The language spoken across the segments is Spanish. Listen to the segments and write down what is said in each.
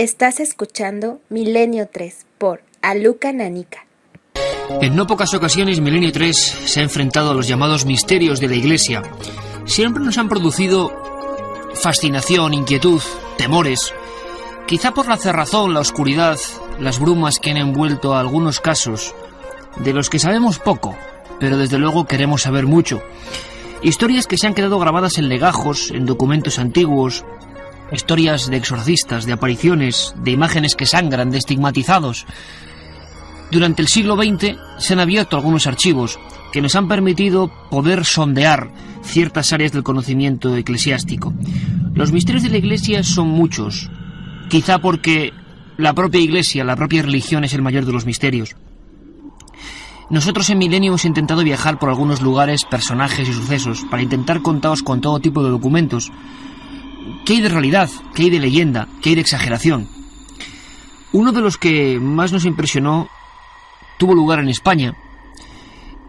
Estás escuchando Milenio 3 por Aluka Nanica. En no pocas ocasiones Milenio 3 se ha enfrentado a los llamados misterios de la Iglesia. Siempre nos han producido fascinación, inquietud, temores. Quizá por la cerrazón, la oscuridad, las brumas que han envuelto a algunos casos, de los que sabemos poco, pero desde luego queremos saber mucho. Historias que se han quedado grabadas en legajos, en documentos antiguos, historias de exorcistas, de apariciones, de imágenes que sangran, de estigmatizados. Durante el siglo XX se han abierto algunos archivos que nos han permitido poder sondear ciertas áreas del conocimiento eclesiástico. Los misterios de la Iglesia son muchos, quizá porque la propia Iglesia, la propia religión es el mayor de los misterios. Nosotros en Milenio hemos intentado viajar por algunos lugares, personajes y sucesos para intentar contaros con todo tipo de documentos. ¿Qué hay de realidad? ¿Qué hay de leyenda? ¿Qué hay de exageración? Uno de los que más nos impresionó tuvo lugar en España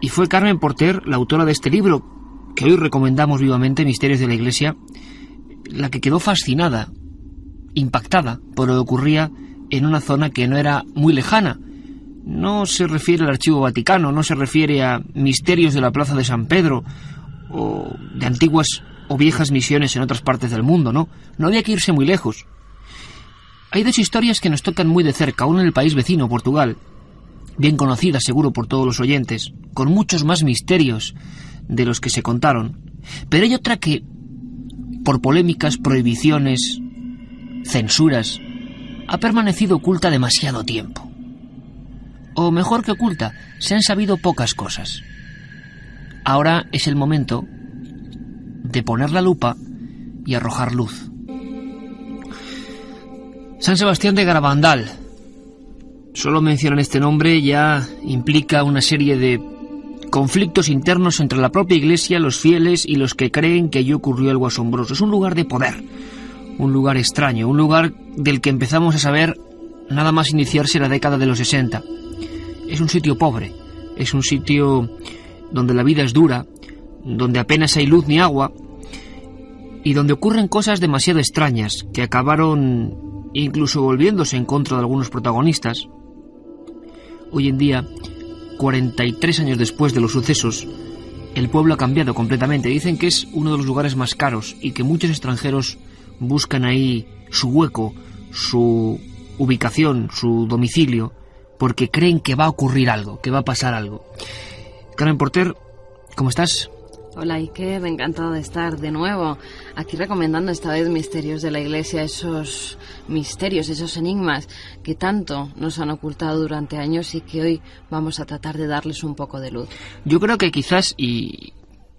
y fue Carmen Porter, la autora de este libro, que hoy recomendamos vivamente, Misterios de la Iglesia, la que quedó fascinada, impactada por lo que ocurría en una zona que no era muy lejana. No se refiere al Archivo Vaticano, no se refiere a misterios de la Plaza de San Pedro o de antiguas o viejas misiones en otras partes del mundo, no había que irse muy lejos. Hay dos historias que nos tocan muy de cerca, una en el país vecino, Portugal, bien conocida seguro por todos los oyentes, con muchos más misterios de los que se contaron, pero hay otra que, por polémicas, prohibiciones, censuras, ha permanecido oculta demasiado tiempo. O mejor que oculta, se han sabido pocas cosas. Ahora es el momento de poner la lupa y arrojar luz. San Sebastián de Garabandal. Solo mencionar este nombre ya implica una serie de conflictos internos entre la propia Iglesia, los fieles y los que creen que allí ocurrió algo asombroso. Es un lugar de poder, un lugar extraño, un lugar del que empezamos a saber nada más iniciarse la década de los 60. Es un sitio pobre, es un sitio donde la vida es dura, donde apenas hay luz ni agua y donde ocurren cosas demasiado extrañas que acabaron incluso volviéndose en contra de algunos protagonistas. Hoy en día, 43 años después de los sucesos, el pueblo ha cambiado completamente. Dicen que es uno de los lugares más caros y que muchos extranjeros buscan ahí su hueco, su ubicación, su domicilio, porque creen que va a ocurrir algo, que va a pasar algo. Carmen Porter, ¿cómo estás? Hola Iker, encantado de estar de nuevo aquí recomendando esta vez Misterios de la Iglesia, esos misterios, esos enigmas que tanto nos han ocultado durante años y que hoy vamos a tratar de darles un poco de luz. Yo creo que quizás, y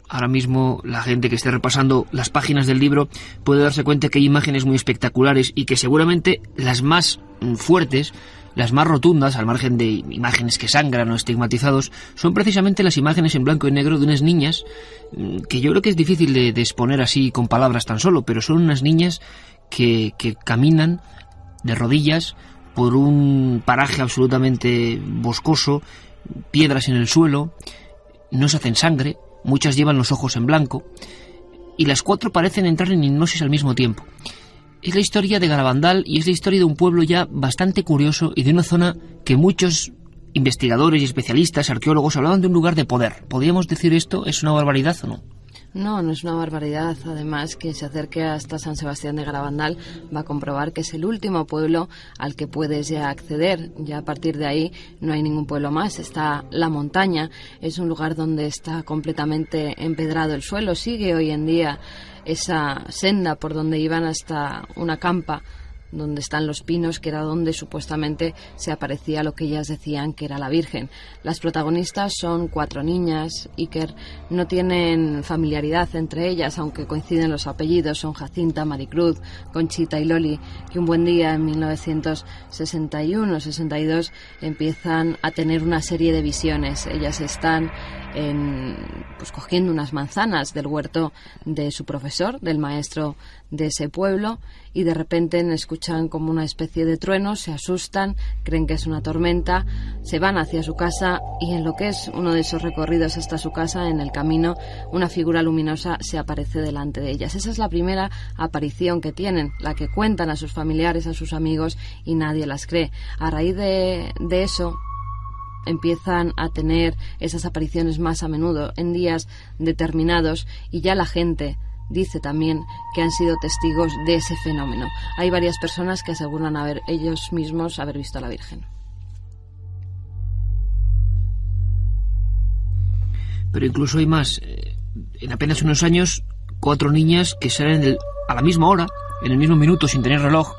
ahora mismo la gente que esté repasando las páginas del libro puede darse cuenta que hay imágenes muy espectaculares y que seguramente las más fuertes, las más rotundas, al margen de imágenes que sangran o estigmatizados, son precisamente las imágenes en blanco y negro de unas niñas que yo creo que es difícil de exponer así con palabras tan solo, pero son unas niñas que caminan de rodillas por un paraje absolutamente boscoso, piedras en el suelo, no se hacen sangre, muchas llevan los ojos en blanco y las cuatro parecen entrar en hipnosis al mismo tiempo. Es la historia de Garabandal y es la historia de un pueblo ya bastante curioso y de una zona que muchos investigadores y especialistas, arqueólogos, hablaban de un lugar de poder. ¿Podríamos decir esto? ¿Es una barbaridad o no? No, no es una barbaridad. Además, quien se acerque hasta San Sebastián de Garabandal va a comprobar que es el último pueblo al que puedes ya acceder. Ya a partir de ahí no hay ningún pueblo más. Está la montaña. Es un lugar donde está completamente empedrado el suelo. Sigue hoy en día esa senda por donde iban hasta una campa donde están los pinos, que era donde supuestamente se aparecía lo que ellas decían que era la Virgen. Las protagonistas son 4 niñas, Iker, no tienen familiaridad entre ellas, aunque coinciden los apellidos, son Jacinta, Maricruz, Conchita y Loli, que un buen día en 1961-62 empiezan a tener una serie de visiones. Ellas están pues cogiendo unas manzanas del huerto de su profesor, del maestro de ese pueblo, y de repente escuchan como una especie de trueno, se asustan, creen que es una tormenta, se van hacia su casa, y en lo que es uno de esos recorridos hasta su casa, en el camino, una figura luminosa se aparece delante de ellas. Esa es la primera aparición que tienen, la que cuentan a sus familiares, a sus amigos, y nadie las cree. A raíz de eso empiezan a tener esas apariciones más a menudo, en días determinados, y ya la gente dice también que han sido testigos de ese fenómeno. Hay varias personas que aseguran ellos mismos haber visto a la Virgen. Pero incluso hay más. En apenas unos años, 4 niñas que salen a la misma hora, en el mismo minuto, sin tener reloj,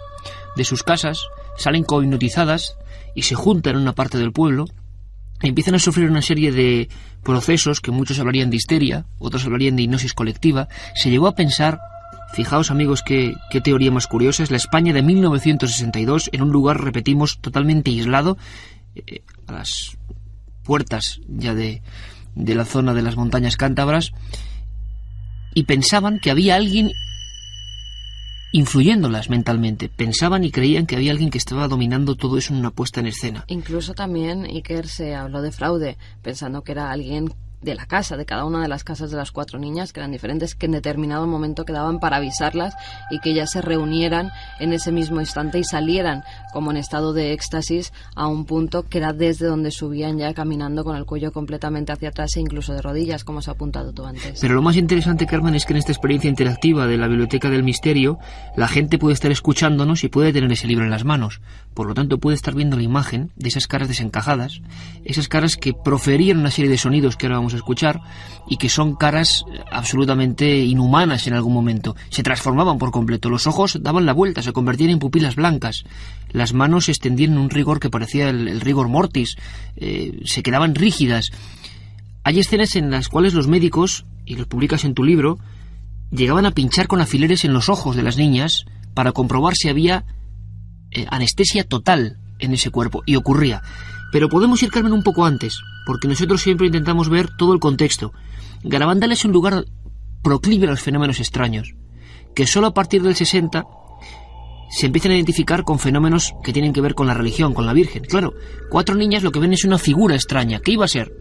de sus casas, salen cohipnotizadas y se juntan en una parte del pueblo, empiezan a sufrir una serie de procesos que muchos hablarían de histeria, otros hablarían de hipnosis colectiva. Se llegó a pensar, fijaos amigos qué teoría más curiosa, es la España de 1962, en un lugar, repetimos, totalmente aislado, a las puertas ya de la zona de las montañas cántabras, y pensaban que había alguien influyéndolas mentalmente. Pensaban y creían que había alguien que estaba dominando todo eso en una puesta en escena. Incluso también Iker se habló de fraude, pensando que era alguien de la casa, de cada una de las casas de las 4 niñas, que eran diferentes, que en determinado momento quedaban para avisarlas y que ellas se reunieran en ese mismo instante y salieran como en estado de éxtasis a un punto que era desde donde subían ya caminando con el cuello completamente hacia atrás e incluso de rodillas, como has apuntado tú antes. Pero lo más interesante, Carmen, es que en esta experiencia interactiva de la Biblioteca del Misterio, la gente puede estar escuchándonos y puede tener ese libro en las manos. Por lo tanto, puede estar viendo la imagen de esas caras desencajadas, esas caras que proferían una serie de sonidos que ahora vamos a escuchar y que son caras absolutamente inhumanas en algún momento. Se transformaban por completo, los ojos daban la vuelta, se convertían en pupilas blancas, las manos se extendían en un rigor que parecía el rigor mortis, se quedaban rígidas. Hay escenas en las cuales los médicos, y los publicas en tu libro, llegaban a pinchar con alfileres en los ojos de las niñas para comprobar si había anestesia total en ese cuerpo, y ocurría. Pero podemos ir, Carmen, un poco antes, porque nosotros siempre intentamos ver todo el contexto. Garabandal es un lugar proclive a los fenómenos extraños, que solo a partir del 60 se empiezan a identificar con fenómenos que tienen que ver con la religión, con la Virgen. Claro, 4 niñas lo que ven es una figura extraña. ¿Qué iba a ser?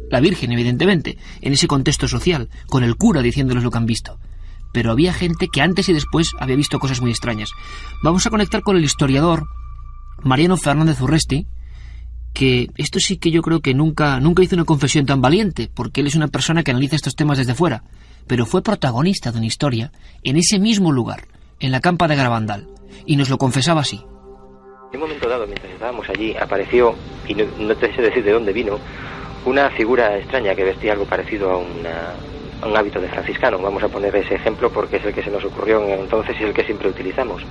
La Virgen, evidentemente, en ese contexto social, con el cura diciéndoles lo que han visto. Pero había gente que antes y después había visto cosas muy extrañas. Vamos a conectar con el historiador Mariano Fernández Urresti, que esto sí que yo creo que nunca hizo una confesión tan valiente, porque él es una persona que analiza estos temas desde fuera, pero fue protagonista de una historia en ese mismo lugar, en la campa de Garabandal, y nos lo confesaba así. En un momento dado, mientras estábamos allí, apareció, y no te sé decir de dónde vino, una figura extraña que vestía algo parecido a un hábito de franciscano. Vamos a poner ese ejemplo porque es el que se nos ocurrió entonces y el que siempre utilizamos.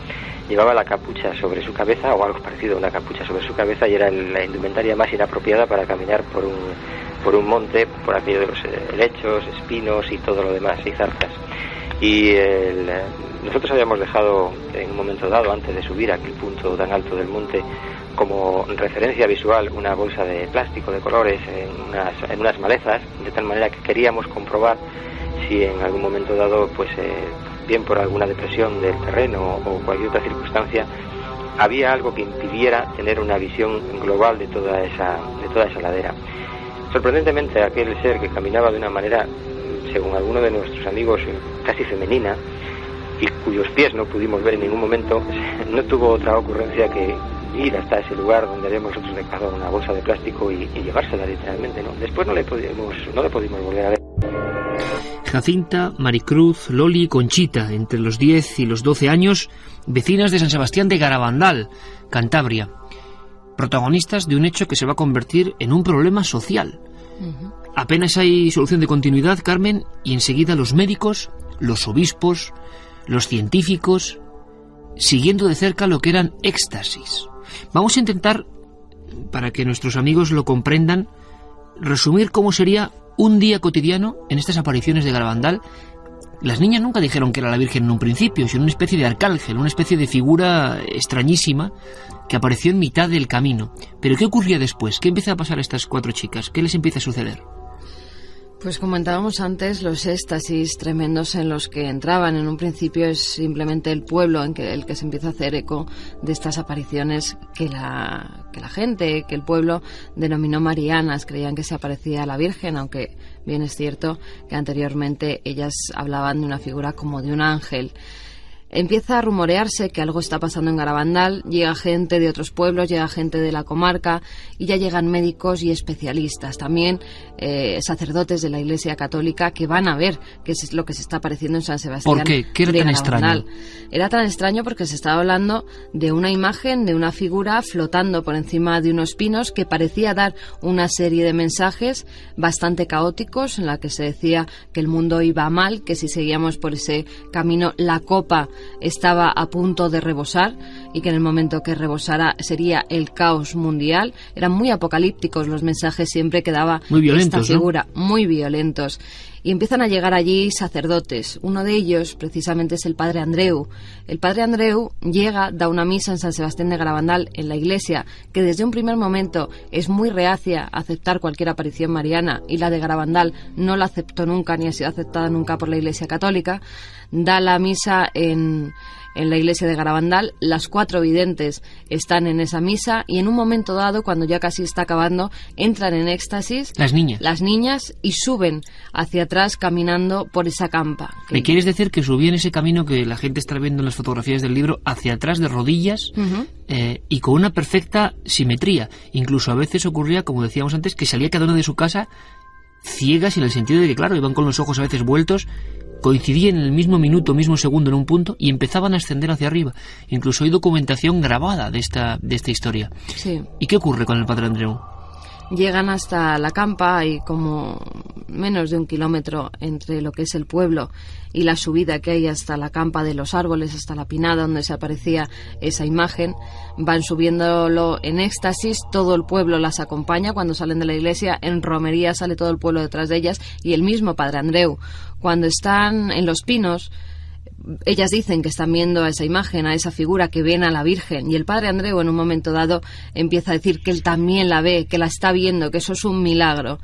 Llevaba la capucha sobre su cabeza, o algo parecido a una capucha sobre su cabeza, y era la indumentaria más inapropiada para caminar por un monte, por aquello de los helechos, espinos y todo lo demás, y zarzas. Y nosotros habíamos dejado en un momento dado, antes de subir a aquel punto tan alto del monte, como referencia visual una bolsa de plástico de colores en unas malezas, de tal manera que queríamos comprobar si en algún momento dado, pues bien por alguna depresión del terreno o cualquier otra circunstancia, había algo que impidiera tener una visión global de toda esa ladera. Sorprendentemente, aquel ser que caminaba de una manera, según alguno de nuestros amigos, casi femenina, y cuyos pies no pudimos ver en ningún momento, no tuvo otra ocurrencia que ir hasta ese lugar donde habíamos nosotros dejado una bolsa de plástico y llevársela literalmente, ¿no? Después no le pudimos volver a ver. Jacinta, Maricruz, Loli y Conchita, entre los 10 y los 12 años, vecinas de San Sebastián de Garabandal, Cantabria, protagonistas de un hecho que se va a convertir en un problema social. Apenas hay solución de continuidad, Carmen, y enseguida los médicos, los obispos, los científicos, siguiendo de cerca lo que eran éxtasis. Vamos a intentar, para que nuestros amigos lo comprendan, resumir cómo sería un día cotidiano en estas apariciones de Garabandal. Las niñas nunca dijeron que era la Virgen en un principio, sino una especie de arcángel, una especie de figura extrañísima que apareció en mitad del camino. Pero ¿qué ocurría después? ¿Qué empieza a pasar a estas 4 chicas? ¿Qué les empieza a suceder? Pues comentábamos antes los éxtasis tremendos en los que entraban. En un principio es simplemente el pueblo el que se empieza a hacer eco de estas apariciones que la gente, que el pueblo denominó marianas. Creían que se aparecía a la Virgen, aunque bien es cierto que anteriormente ellas hablaban de una figura como de un ángel. Empieza a rumorearse que algo está pasando en Garabandal, llega gente de otros pueblos, llega gente de la comarca y ya llegan médicos y especialistas, también sacerdotes de la Iglesia Católica que van a ver qué es lo que se está apareciendo en San Sebastián. ¿Por qué? ¿Qué era tan extraño? Era tan extraño porque se estaba hablando de una imagen, de una figura flotando por encima de unos pinos que parecía dar una serie de mensajes bastante caóticos en la que se decía que el mundo iba mal, que si seguíamos por ese camino la copa estaba a punto de rebosar y que en el momento que rebosara sería el caos mundial. Eran muy apocalípticos los mensajes siempre que daba esta figura, ¿no? Muy violentos. Y empiezan a llegar allí sacerdotes. Uno de ellos precisamente es el padre Andreu. El padre Andreu llega, da una misa en San Sebastián de Garabandal, en la iglesia, que desde un primer momento es muy reacia a aceptar cualquier aparición mariana, y la de Garabandal no la aceptó nunca ni ha sido aceptada nunca por la Iglesia Católica. Da la misa en la iglesia de Garabandal, las 4 videntes están en esa misa y en un momento dado, cuando ya casi está acabando, entran en éxtasis las niñas y suben hacia atrás caminando por esa campa. ¿Me quieres decir que subían ese camino que la gente está viendo en las fotografías del libro hacia atrás de rodillas y con una perfecta simetría? Incluso a veces ocurría, como decíamos antes, que salía cada una de su casa ciegas, en el sentido de que, claro, iban con los ojos a veces vueltos, coincidían en el mismo minuto, mismo segundo en un punto y empezaban a ascender hacia arriba. Incluso hay documentación grabada de esta historia. Sí. ¿Y qué ocurre con el padre Andreu? Llegan hasta la campa, hay como menos de 1 kilómetro entre lo que es el pueblo y la subida que hay hasta la campa de los árboles, hasta la pinada donde se aparecía esa imagen. Van subiéndolo en éxtasis, todo el pueblo las acompaña cuando salen de la iglesia, en romería sale todo el pueblo detrás de ellas y el mismo padre Andreu. Cuando están en los pinos, ellas dicen que están viendo a esa imagen, a esa figura, que ven a la Virgen, y el padre Andreu en un momento dado empieza a decir que él también la ve, que la está viendo, que eso es un milagro.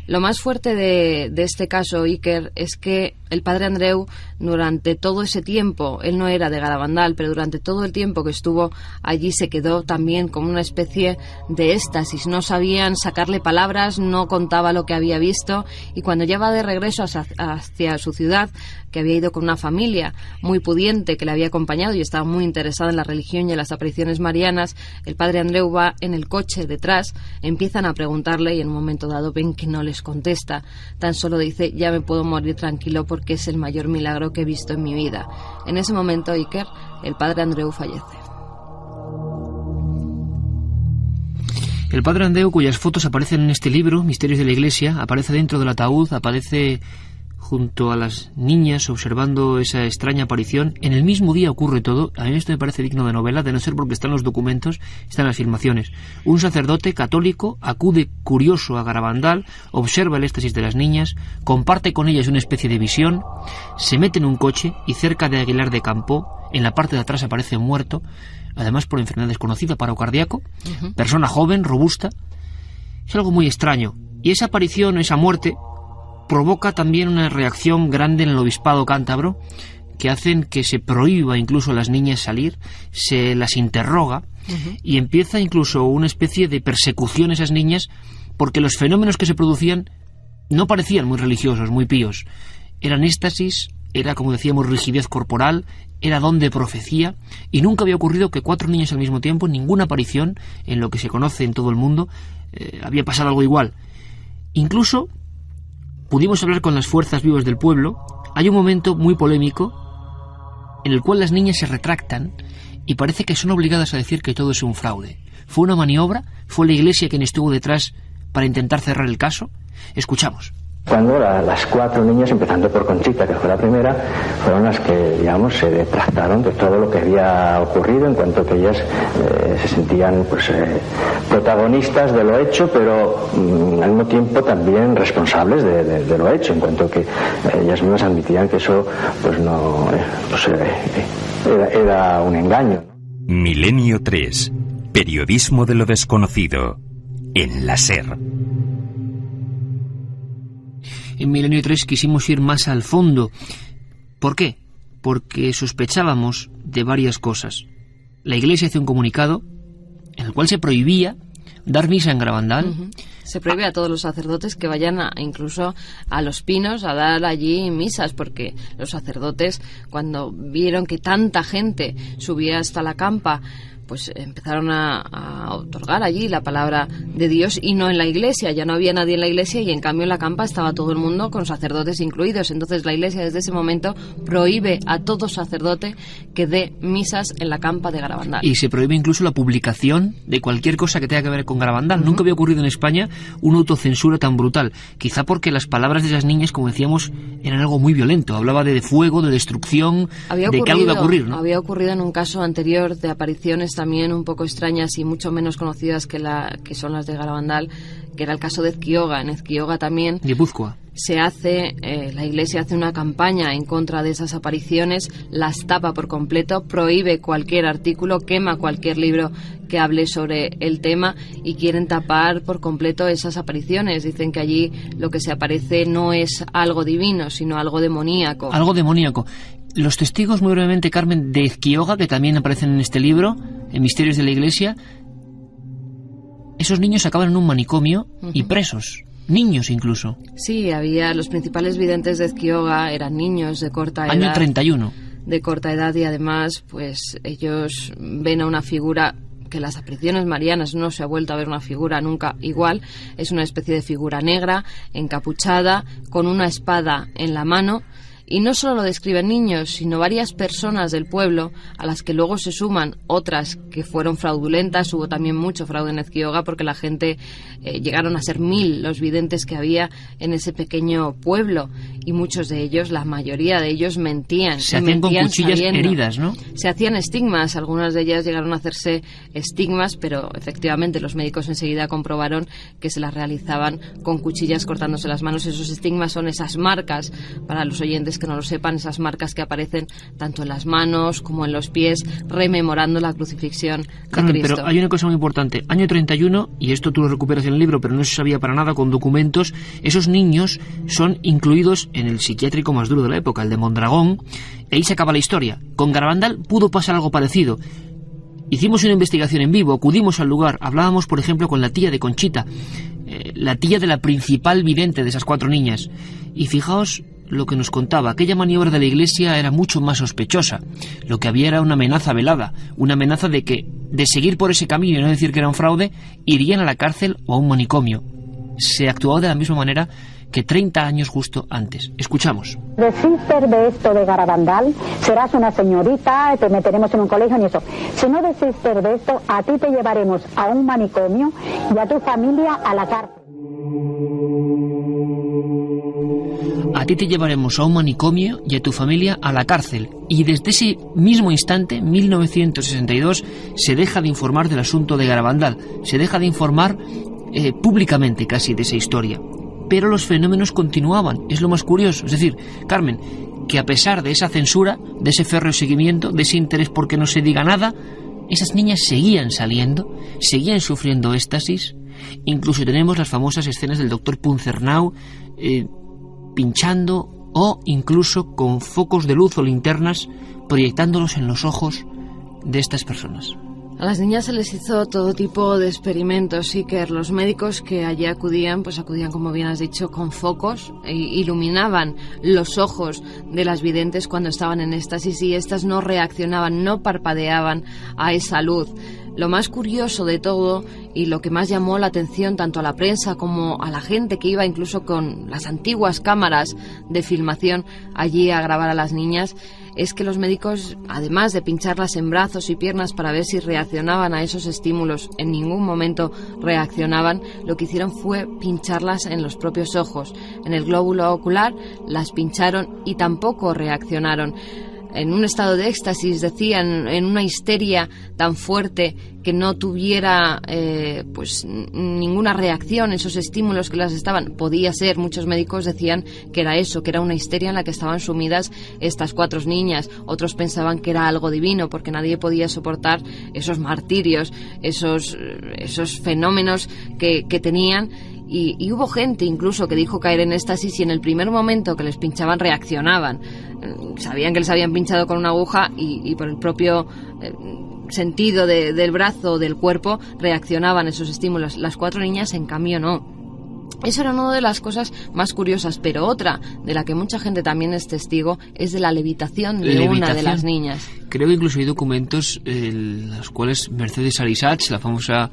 Lo más fuerte de este caso, Iker, es que el padre Andreu, durante todo ese tiempo, él no era de Garabandal, pero durante todo el tiempo que estuvo allí se quedó también como una especie de éxtasis. No sabían sacarle palabras, no contaba lo que había visto, y cuando ya va de regreso hacia su ciudad, que había ido con una familia muy pudiente que le había acompañado y estaba muy interesada en la religión y en las apariciones marianas, el padre Andreu va en el coche detrás, empiezan a preguntarle y en un momento dado ven que no les contesta, tan solo dice: ya me puedo morir tranquilo porque es el mayor milagro que he visto en mi vida. En ese momento, Iker, el padre Andreu fallece. El padre Andreu, cuyas fotos aparecen en este libro, Misterios de la Iglesia, aparece dentro del ataúd, aparece junto a las niñas observando esa extraña aparición. En el mismo día ocurre todo. A mí esto me parece digno de novela, de no ser porque están los documentos, están las filmaciones. Un sacerdote católico acude curioso a Garabandal, observa el éxtasis de las niñas, comparte con ellas una especie de visión, se mete en un coche y cerca de Aguilar de Campoo, en la parte de atrás, aparece muerto, además por enfermedad desconocida, paro cardíaco, persona joven, robusta. Es algo muy extraño. Y esa aparición, esa muerte, provoca también una reacción grande en el obispado cántabro, que hacen que se prohíba incluso a las niñas salir, se las interroga y empieza incluso una especie de persecución a esas niñas, porque los fenómenos que se producían no parecían muy religiosos, muy píos. Eran éxtasis, era, como decíamos, rigidez corporal, era don de profecía, y nunca había ocurrido que 4 niños al mismo tiempo, ninguna aparición en lo que se conoce en todo el mundo, había pasado algo igual. Incluso pudimos hablar con las fuerzas vivas del pueblo. Hay un momento muy polémico en el cual las niñas se retractan y parece que son obligadas a decir que todo es un fraude. ¿Fue una maniobra? ¿Fue la Iglesia quien estuvo detrás para intentar cerrar el caso? Escuchamos. Cuando las 4 niñas, empezando por Conchita, que fue la primera, fueron las que, digamos, se retractaron de todo lo que había ocurrido, en cuanto que ellas se sentían protagonistas de lo hecho, pero al mismo tiempo también responsables de lo hecho, en cuanto que ellas mismas admitían que eso era un engaño. Milenio 3. Periodismo de lo desconocido. En la SER. en Milenio 3 quisimos ir más al fondo. ¿Por qué? Porque sospechábamos de varias cosas. La Iglesia hizo un comunicado en el cual se prohibía dar misa en Garabandal. Se prohíbe a todos los sacerdotes que vayan incluso a Los Pinos a dar allí misas, porque los sacerdotes, cuando vieron que tanta gente subía hasta la campa, pues empezaron a otorgar allí la palabra de Dios, y no en la iglesia. Ya no había nadie en la iglesia, y en cambio en la campa estaba todo el mundo, con sacerdotes incluidos. Entonces la iglesia desde ese momento prohíbe a todo sacerdote que dé misas en la campa de Garabandal. Y se prohíbe incluso la publicación de cualquier cosa que tenga que ver con Garabandal. Nunca había ocurrido en España una autocensura tan brutal. Quizá porque las palabras de esas niñas, como decíamos, eran algo muy violento. Hablaba de fuego, de destrucción, de que algo iba a ocurrir, ¿no? Había ocurrido en un caso anterior de apariciones también un poco extrañas y mucho menos conocidas que son las de Garabandal, que era el caso de Ezquioga. En Ezquioga también Guipúzcoa. la Iglesia hace una campaña en contra de esas apariciones, las tapa por completo, prohíbe cualquier artículo, quema cualquier libro que hable sobre el tema, y quieren tapar por completo esas apariciones. Dicen que allí lo que se aparece no es algo divino, sino algo demoníaco. Algo demoníaco. Los testigos, muy brevemente, Carmen, de Ezquioga, que también aparecen en este libro, en Misterios de la Iglesia, esos niños acaban en un manicomio y presos. Niños incluso. Sí, había los principales videntes de Ezquioga, eran niños de corta edad. Año 31. De corta edad, y además, pues ellos ven a una figura que las apariciones marianas no se ha vuelto a ver una figura nunca igual. Es una especie de figura negra, encapuchada, con una espada en la mano. Y no solo lo describen niños, sino varias personas del pueblo, a las que luego se suman otras que fueron fraudulentas. Hubo también mucho fraude en Ezquioga, porque la gente, llegaron a ser 1000 los videntes que había en ese pequeño pueblo, y muchos de ellos, la mayoría de ellos, mentían. Se hacían con cuchillas heridas, ¿no? Se hacían estigmas, algunas de ellas llegaron a hacerse estigmas, pero efectivamente los médicos enseguida comprobaron que se las realizaban con cuchillas cortándose las manos. Esos estigmas son esas marcas, para los oyentes que no lo sepan, esas marcas que aparecen tanto en las manos como en los pies, rememorando la crucifixión de Carmen, Cristo. pero hay una cosa muy importante. Año 31, y esto tú lo recuperas en el libro, pero no se sabía para nada, con documentos, esos niños son incluidos en el psiquiátrico más duro de la época, el de Mondragón, y ahí se acaba la historia. Con Garabandal pudo pasar algo parecido. Hicimos una investigación en vivo, acudimos al lugar, hablábamos, por ejemplo, con la tía de Conchita, la tía de la principal vidente de esas 4 niñas, y fijaos lo que nos contaba. Aquella maniobra de la Iglesia era mucho más sospechosa. Lo que había era una amenaza velada, una amenaza de que, de seguir por ese camino y no decir que era un fraude, irían a la cárcel o a un manicomio. Se actuó de la misma manera que 30 años justo antes. Escuchamos. Desistes de esto de Garabandal, serás una señorita, te meteremos en un colegio y eso. Si no desistes de esto, a ti te llevaremos a un manicomio y a tu familia a la cárcel. A ti te llevaremos a un manicomio y a tu familia a la cárcel. Y desde ese mismo instante, 1962, se deja de informar del asunto de Garabandal. Se deja de informar públicamente casi de esa historia. Pero los fenómenos continuaban. Es lo más curioso. Es decir, Carmen, que a pesar de esa censura, de ese férreo seguimiento, de ese interés por que no se diga nada, esas niñas seguían saliendo, seguían sufriendo éxtasis. Incluso tenemos las famosas escenas del doctor Punzernau pinchando, o incluso con focos de luz o linternas proyectándolos en los ojos de estas personas. A las niñas se les hizo todo tipo de experimentos, Iker. Los médicos que allí acudían, pues acudían, como bien has dicho, con focos, e iluminaban los ojos de las videntes cuando estaban en éxtasis, y estas no reaccionaban, no parpadeaban a esa luz. Lo más curioso de todo, y lo que más llamó la atención tanto a la prensa como a la gente que iba incluso con las antiguas cámaras de filmación allí a grabar a las niñas, es que los médicos, además de pincharlas en brazos y piernas para ver si reaccionaban a esos estímulos, en ningún momento reaccionaban. Lo que hicieron fue pincharlas en los propios ojos, en el glóbulo ocular, las pincharon y tampoco reaccionaron. En un estado de éxtasis, decían, en una histeria tan fuerte que no tuviera pues ninguna reacción, esos estímulos que las estaban. Podía ser, muchos médicos decían que era eso, que era una histeria en la que estaban sumidas estas 4 niñas. Otros pensaban que era algo divino, porque nadie podía soportar esos martirios, esos fenómenos que tenían. Y hubo gente incluso que dijo caer en éxtasis y en el primer momento que les pinchaban reaccionaban. Sabían que les habían pinchado con una aguja y por el propio sentido del brazo o del cuerpo reaccionaban esos estímulos. Las 4 niñas, en cambio, no. Eso era una de las cosas más curiosas, pero otra de la que mucha gente también es testigo es de la levitación de una de las niñas. Creo que incluso hay documentos en los cuales Mercedes Alisachs, la famosa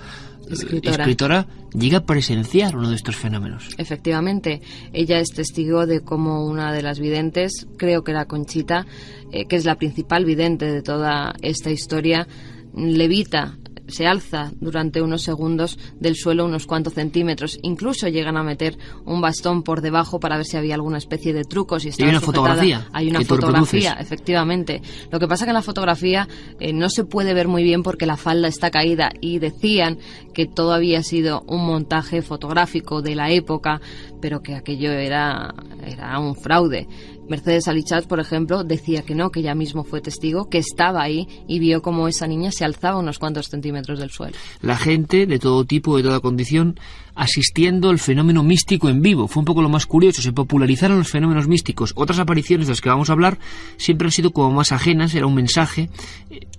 escritora, llega a presenciar uno de estos fenómenos. Efectivamente, ella es testigo de cómo una de las videntes, creo que era Conchita, que es la principal vidente de toda esta historia, levita, se alza durante unos segundos del suelo unos cuantos centímetros. Incluso llegan a meter un bastón por debajo para ver si había alguna especie de truco. Si hay una fotografía. Hay una fotografía, efectivamente. Lo que pasa que en la fotografía no se puede ver muy bien porque la falda está caída y decían que todo había sido un montaje fotográfico de la época, pero que aquello era un fraude. Mercedes Alisachs, por ejemplo, decía que no, que ella mismo fue testigo, que estaba ahí y vio cómo esa niña se alzaba unos cuantos centímetros del suelo. La gente de todo tipo, de toda condición, asistiendo al fenómeno místico en vivo. Fue un poco lo más curioso, se popularizaron los fenómenos místicos. Otras apariciones de las que vamos a hablar siempre han sido como más ajenas, era un mensaje,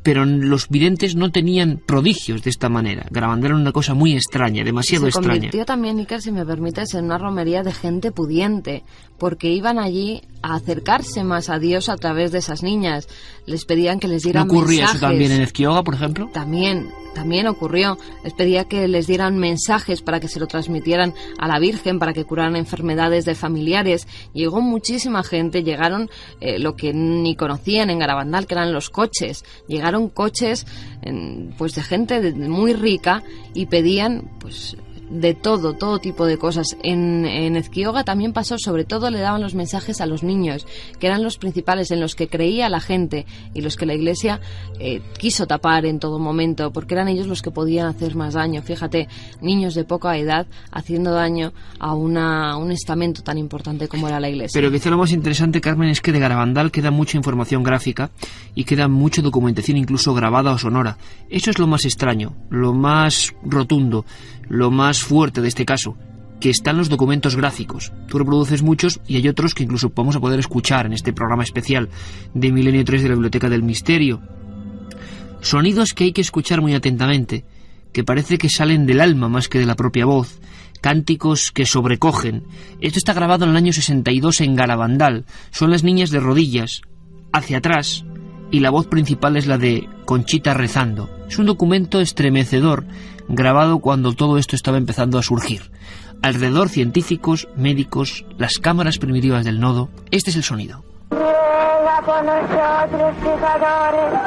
pero los videntes no tenían prodigios de esta manera. Garabandal era una cosa muy extraña, demasiado extraña. Se convirtió también, Iker, si me permites, en una romería de gente pudiente, porque iban allí a acercarse más a Dios a través de esas niñas. Les pedían que les dieran mensajes. ¿No ocurría eso también en Ezquioga, por ejemplo? También ocurrió. Les pedía que les dieran mensajes para que se lo transmitieran a la Virgen, para que curaran enfermedades de familiares. Llegó muchísima gente, llegaron lo que ni conocían en Garabandal, que eran los coches. Llegaron coches pues de gente muy rica y pedían pues de todo tipo de cosas. En Ezquioga también pasó, sobre todo le daban los mensajes a los niños, que eran los principales, en los que creía la gente y los que la Iglesia quiso tapar en todo momento, porque eran ellos los que podían hacer más daño. Fíjate, niños de poca edad haciendo daño a un estamento tan importante como era la Iglesia. Pero quizá lo más interesante, Carmen, es que de Garabandal queda mucha información gráfica y queda mucha documentación, incluso grabada o sonora. Eso es lo más extraño, lo más rotundo, lo más fuerte de este caso, que están los documentos gráficos. Tú reproduces muchos y hay otros que incluso vamos a poder escuchar en este programa especial de Milenio 3 de la Biblioteca del Misterio. Sonidos que hay que escuchar muy atentamente, que parece que salen del alma más que de la propia voz, cánticos que sobrecogen. Esto está grabado en el año 62 en Garabandal. Son las niñas de rodillas, hacia atrás, y la voz principal es la de Conchita rezando. Es un documento estremecedor, grabado cuando todo esto estaba empezando a surgir. Alrededor, científicos, médicos, las cámaras primitivas del nodo. Este es el sonido. Ruega por nosotros pecadores,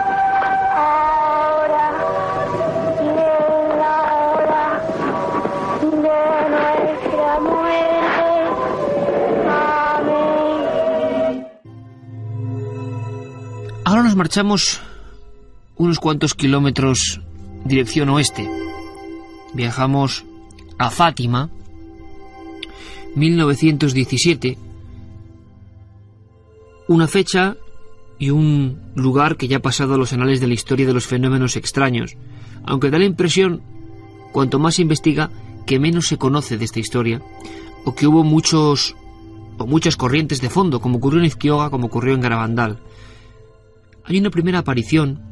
ahora y en la hora de nuestra muerte. Amén. Ahora nos marchamos unos cuantos kilómetros dirección oeste. Viajamos a Fátima, 1917, una fecha y un lugar que ya ha pasado a los anales de la historia de los fenómenos extraños, aunque da la impresión, cuanto más se investiga, que menos se conoce de esta historia, o que hubo muchas corrientes de fondo, como ocurrió en Ezquioga, como ocurrió en Garabandal. Hay una primera aparición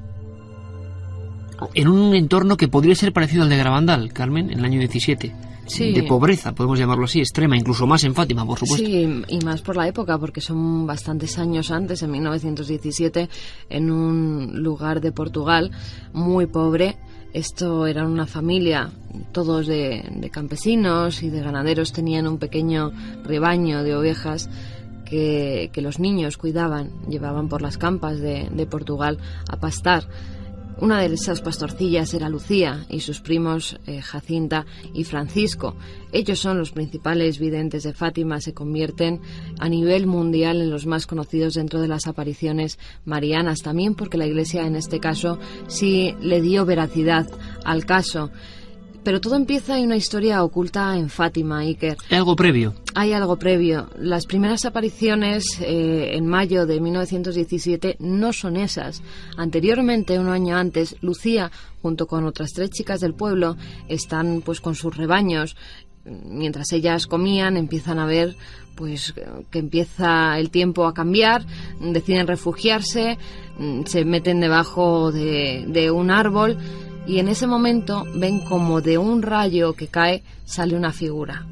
en un entorno que podría ser parecido al de Garabandal, Carmen, en el año 17. Sí. De pobreza, podemos llamarlo así, extrema, incluso más en Fátima, por supuesto. Sí, y más por la época, porque son bastantes años antes, en 1917, en un lugar de Portugal muy pobre. Esto era una familia, todos de campesinos y de ganaderos, tenían un pequeño rebaño de ovejas que los niños cuidaban, llevaban por las campas de Portugal a pastar. Una de esas pastorcillas era Lucía y sus primos Jacinta y Francisco. Ellos son los principales videntes de Fátima, se convierten a nivel mundial en los más conocidos dentro de las apariciones marianas, también porque la Iglesia en este caso sí le dio veracidad al caso. Pero todo empieza en una historia oculta en Fátima, Iker. ¿Hay algo previo? Hay algo previo. Las primeras apariciones en mayo de 1917 no son esas. Anteriormente, un año antes, Lucía, junto con otras 3 chicas del pueblo, están pues con sus rebaños mientras ellas comían, empiezan a ver pues que empieza el tiempo a cambiar, deciden refugiarse, se meten debajo de un árbol y en ese momento ven como de un rayo que cae sale una figura.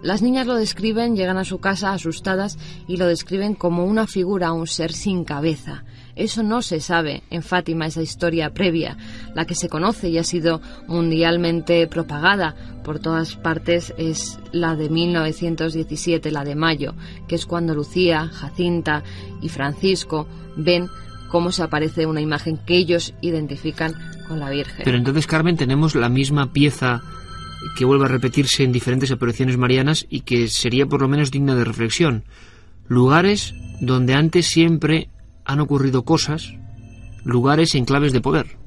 Las niñas lo describen, llegan a su casa asustadas y lo describen como una figura, un ser sin cabeza. Eso no se sabe en Fátima, esa historia previa, la que se conoce y ha sido mundialmente propagada por todas partes es la de 1917, la de mayo, que es cuando Lucía, Jacinta y Francisco ven cómo se aparece una imagen que ellos identifican con la Virgen. Pero entonces, Carmen, tenemos la misma pieza que vuelve a repetirse en diferentes apariciones marianas y que sería por lo menos digna de reflexión. Lugares donde antes siempre han ocurrido cosas, lugares en claves de poder.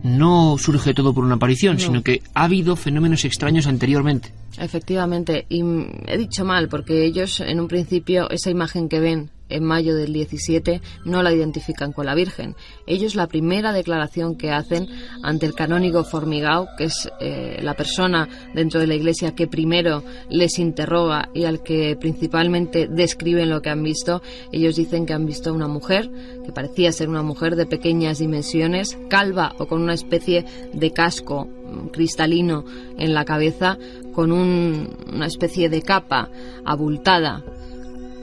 No surge todo por una aparición, sino que ha habido fenómenos extraños anteriormente. Efectivamente, y he dicho mal, porque ellos en un principio esa imagen que ven en mayo del 17 no la identifican con la Virgen. Ellos la primera declaración que hacen ante el canónigo Formigao, que es la persona dentro de la iglesia que primero les interroga y al que principalmente describen lo que han visto, ellos dicen que han visto a una mujer, que parecía ser una mujer de pequeñas dimensiones, calva o con una especie de casco cristalino en la cabeza, con una especie de capa abultada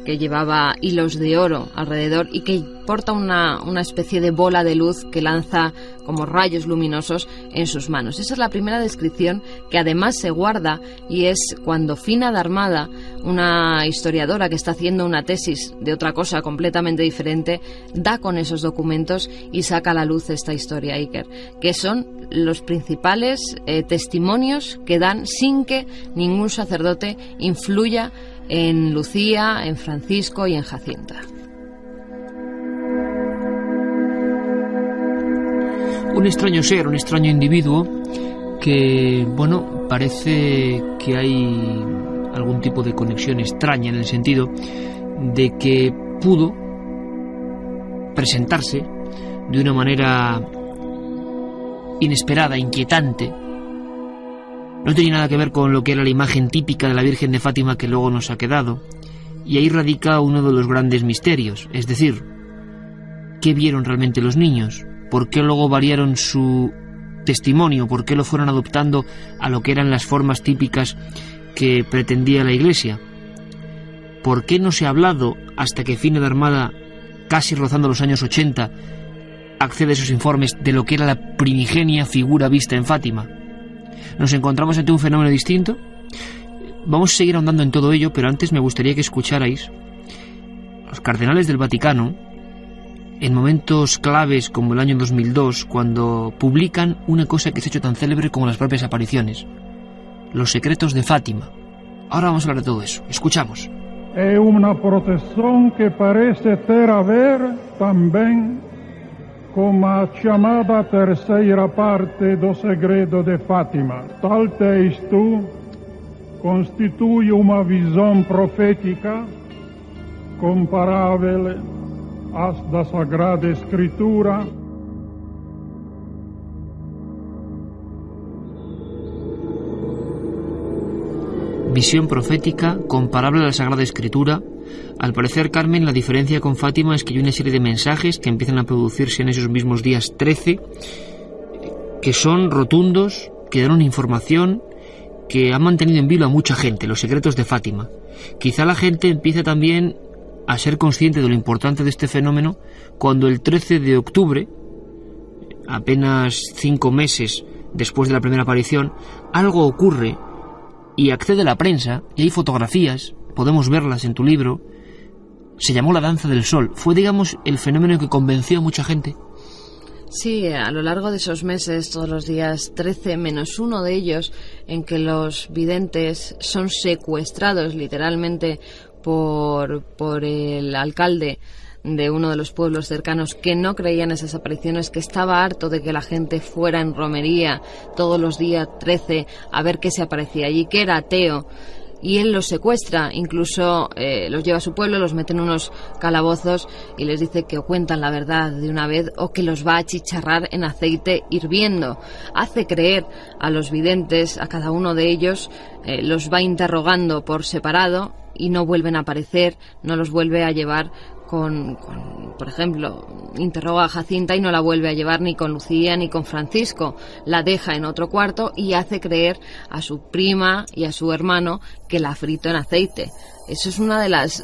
que llevaba hilos de oro alrededor y que porta una especie de bola de luz que lanza como rayos luminosos en sus manos. Esa es la primera descripción que además se guarda y es cuando Fina Darmada, una historiadora que está haciendo una tesis de otra cosa completamente diferente, da con esos documentos y saca a la luz esta historia, Iker, que son los principales testimonios que dan sin que ningún sacerdote influya en Lucía, en Francisco y en Jacinta. Un extraño ser, un extraño individuo que, bueno, parece que hay algún tipo de conexión extraña en el sentido de que pudo presentarse de una manera inesperada, inquietante. No tenía nada que ver con lo que era la imagen típica de la Virgen de Fátima que luego nos ha quedado. Y ahí radica uno de los grandes misterios, es decir, ¿qué vieron realmente los niños? ¿Por qué luego variaron su testimonio? ¿Por qué lo fueron adoptando a lo que eran las formas típicas que pretendía la Iglesia? ¿Por qué no se ha hablado hasta que Fina Darmada, casi rozando los años 80, accede a esos informes de lo que era la primigenia figura vista en Fátima? ¿Nos encontramos ante un fenómeno distinto? Vamos a seguir ahondando en todo ello, pero antes me gustaría que escucharais los cardenales del Vaticano en momentos claves como el año 2002, cuando publican una cosa que se ha hecho tan célebre como las propias apariciones: los secretos de Fátima. Ahora vamos a hablar de todo eso. Escuchamos. È una protezione che parece ter aver também como a chamada terceira parte do segredo de Fátima. Tal texto constitui uma visão profética comparável às da Sagrada Escritura. Visión profética comparable a la Sagrada Escritura. Al parecer, Carmen, la diferencia con Fátima es que hay una serie de mensajes que empiezan a producirse en esos mismos días 13, que son rotundos, que dan una información que ha mantenido en vilo a mucha gente, los secretos de Fátima. Quizá la gente empiece también a ser consciente de lo importante de este fenómeno cuando el 13 de octubre, apenas 5 meses después de la primera aparición, algo ocurre y accede la prensa, y hay fotografías, podemos verlas en tu libro. Se llamó la danza del sol. Fue, digamos, el fenómeno que convenció a mucha gente. Sí, a lo largo de esos meses, todos los días 13 menos uno de ellos, en que los videntes son secuestrados literalmente por el alcalde de uno de los pueblos cercanos, que no creía en esas apariciones, que estaba harto de que la gente fuera en romería todos los días 13 a ver qué se aparecía allí, que era ateo. y él los secuestra, incluso los lleva a su pueblo, los mete en unos calabozos y les dice que o cuentan la verdad de una vez o que los va a achicharrar en aceite hirviendo. Hace creer a los videntes, a cada uno de ellos, los va interrogando por separado y no vuelven a aparecer, no los vuelve a llevar por ejemplo, interroga a Jacinta y no la vuelve a llevar ni con Lucía ni con Francisco. La deja en otro cuarto y hace creer a su prima y a su hermano que la ha frito en aceite. Eso es una de las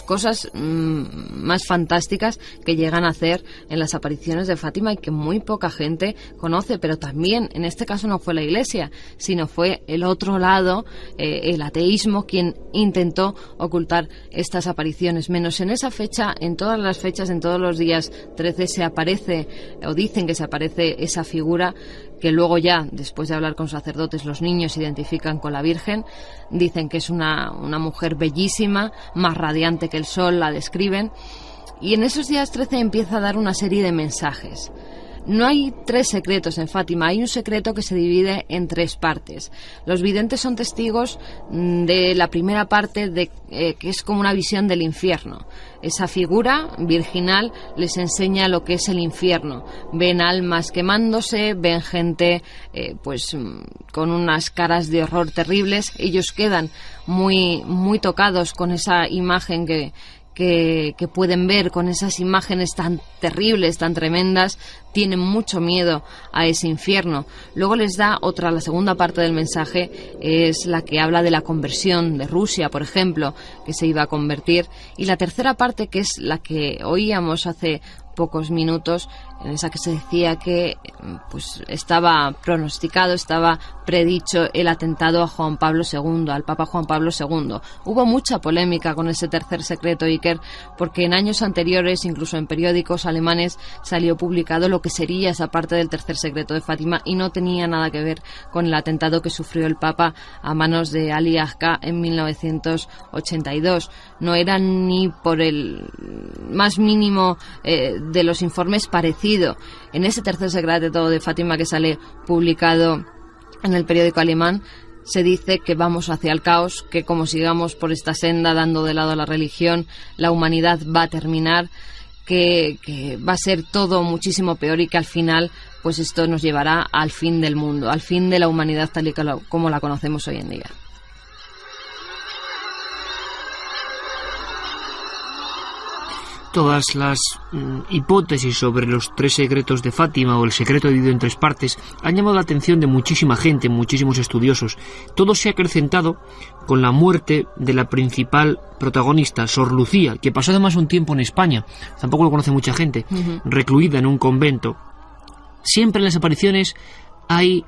cosas más fantásticas que llegan a hacer en las apariciones de Fátima y que muy poca gente conoce, pero también en este caso no fue la Iglesia, sino fue el otro lado, el ateísmo, quien intentó ocultar estas apariciones. Menos en esa fecha, en todas las fechas, en todos los días 13 se aparece, o dicen que se aparece esa figura, que luego ya, después de hablar con sacerdotes, los niños identifican con la Virgen. Dicen que es una mujer bellísima, más radiante que el sol, la describen. Y en esos días 13 empieza a dar una serie de mensajes. No hay 3 secretos en Fátima, hay un secreto que se divide en 3 partes. Los videntes son testigos de la primera parte, que es como una visión del infierno. Esa figura virginal les enseña lo que es el infierno. Ven almas quemándose, ven gente con unas caras de horror terribles. Ellos quedan muy, muy tocados con esa imagen que pueden ver, con esas imágenes tan terribles, tan tremendas. Tienen mucho miedo a ese infierno. Luego les da la segunda parte del mensaje, es la que habla de la conversión de Rusia, por ejemplo, que se iba a convertir. Y la tercera parte, que es la que oíamos hace pocos minutos, en esa que se decía que estaba pronosticado, estaba predicho el atentado a Juan Pablo II, al Papa Juan Pablo II. Hubo mucha polémica con ese tercer secreto, Iker, porque en años anteriores, incluso en periódicos alemanes, salió publicado lo que sería esa parte del tercer secreto de Fátima y no tenía nada que ver con el atentado que sufrió el Papa a manos de Ali Agca en 1982. No era ni por el más mínimo de los informes parecido. En ese tercer secreto de Fátima que sale publicado en el periódico alemán, se dice que vamos hacia el caos, que como sigamos por esta senda dando de lado a la religión, la humanidad va a terminar, que va a ser todo muchísimo peor y que al final pues esto nos llevará al fin del mundo, al fin de la humanidad tal y como la conocemos hoy en día. Todas las hipótesis sobre los 3 secretos de Fátima o el secreto dividido en 3 partes han llamado la atención de muchísima gente, muchísimos estudiosos. Todo se ha acrecentado con la muerte de la principal protagonista, Sor Lucía, que pasó además un tiempo en España, tampoco lo conoce mucha gente, recluida en un convento. Siempre en las apariciones hay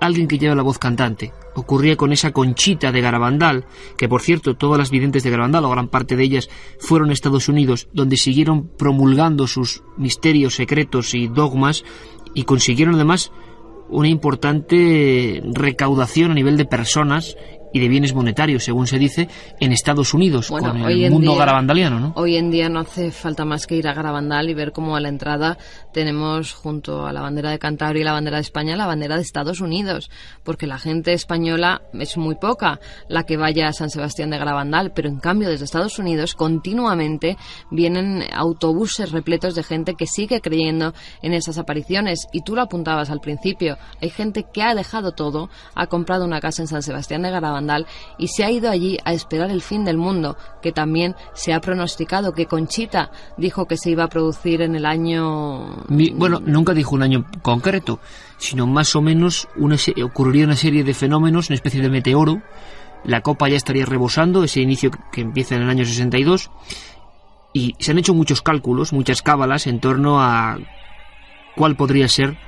alguien que lleva la voz cantante. Ocurría con esa Conchita de Garabandal, que por cierto todas las videntes de Garabandal, o gran parte de ellas, fueron a Estados Unidos, donde siguieron promulgando sus misterios secretos y dogmas, y consiguieron además una importante recaudación a nivel de personas y de bienes monetarios, según se dice, en Estados Unidos, con el mundo garabandaliano, ¿no? Hoy en día no hace falta más que ir a Garabandal y ver cómo a la entrada tenemos, junto a la bandera de Cantabria y la bandera de España, la bandera de Estados Unidos, porque la gente española es muy poca la que vaya a San Sebastián de Garabandal, pero en cambio desde Estados Unidos continuamente vienen autobuses repletos de gente que sigue creyendo en esas apariciones, y tú lo apuntabas al principio, hay gente que ha dejado todo, ha comprado una casa en San Sebastián de Garabandal y se ha ido allí a esperar el fin del mundo, que también se ha pronosticado, que Conchita dijo que se iba a producir en el año... Bueno, nunca dijo un año concreto, sino más o menos ocurriría una serie de fenómenos, una especie de meteoro. La copa ya estaría rebosando, ese inicio que empieza en el año 62, y se han hecho muchos cálculos, muchas cábalas en torno a cuál podría ser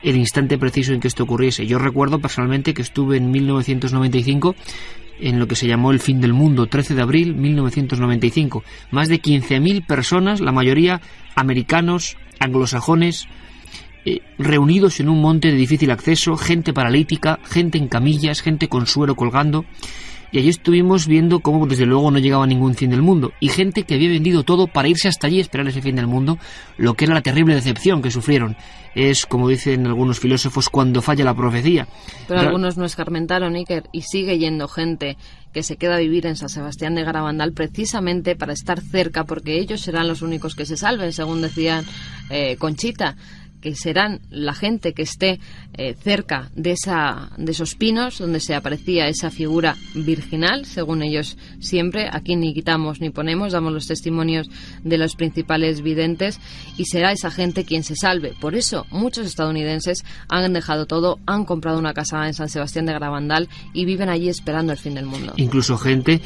el instante preciso en que esto ocurriese. Yo recuerdo personalmente que estuve en 1995 en lo que se llamó el fin del mundo, 13 de abril 1995. Más de 15.000 personas, la mayoría americanos, anglosajones, reunidos en un monte de difícil acceso, gente paralítica, gente en camillas, gente con suero colgando. Y allí estuvimos viendo cómo desde luego no llegaba ningún fin del mundo. Y gente que había vendido todo para irse hasta allí a esperar ese fin del mundo, lo que era la terrible decepción que sufrieron. Es, como dicen algunos filósofos, cuando falla la profecía. Pero algunos no escarmentaron, Iker, y sigue yendo gente que se queda a vivir en San Sebastián de Garabandal precisamente para estar cerca, porque ellos serán los únicos que se salven, según decían Conchita, que serán la gente que esté cerca de esos pinos donde se aparecía esa figura virginal, según ellos siempre. Aquí ni quitamos ni ponemos, damos los testimonios de los principales videntes, y será esa gente quien se salve. Por eso muchos estadounidenses han dejado todo, han comprado una casa en San Sebastián de Garabandal y viven allí esperando el fin del mundo. Incluso gente